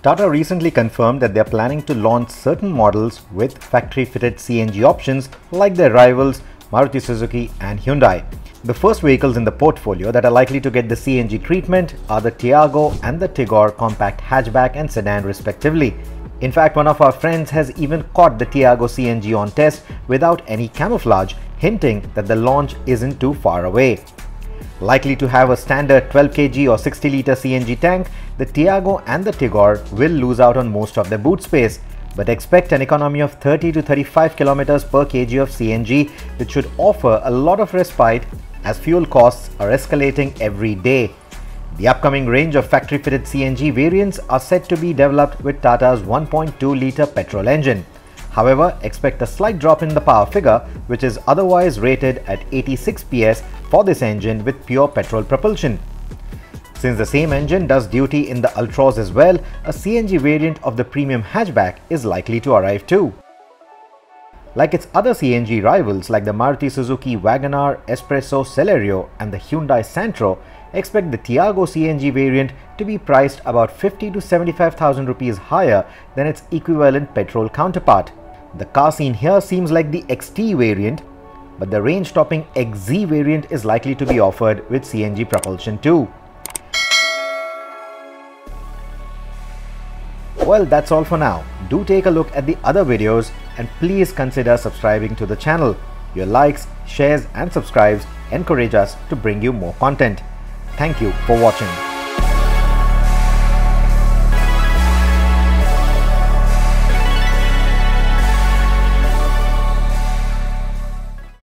Tata recently confirmed that they are planning to launch certain models with factory-fitted CNG options like their rivals Maruti Suzuki and Hyundai. The first vehicles in the portfolio that are likely to get the CNG treatment are the Tiago and the Tigor compact hatchback and sedan respectively. In fact, one of our friends has even caught the Tiago CNG on test without any camouflage, hinting that the launch isn't too far away. Likely to have a standard 12 kg or 60 litre CNG tank, the Tiago and the Tigor will lose out on most of their boot space, but expect an economy of 30 to 35 km per kg of CNG, which should offer a lot of respite as fuel costs are escalating every day. The upcoming range of factory-fitted CNG variants are set to be developed with Tata's 1.2 litre petrol engine. However, expect a slight drop in the power figure, which is otherwise rated at 86 PS for this engine with pure petrol propulsion. Since the same engine does duty in the Ultras as well, a CNG variant of the premium hatchback is likely to arrive too. Like its other CNG rivals like the Maruti Suzuki Wagon R, Espresso, Celerio and the Hyundai Santro, expect the Tiago CNG variant to be priced about 50 to 75,000 rupees higher than its equivalent petrol counterpart. The car seen here seems like the XT variant, but the range-topping XZ variant is likely to be offered with CNG propulsion too. Well, that's all for now. Do take a look at the other videos and please consider subscribing to the channel. Your likes, shares and subscribes encourage us to bring you more content. Thank you for watching.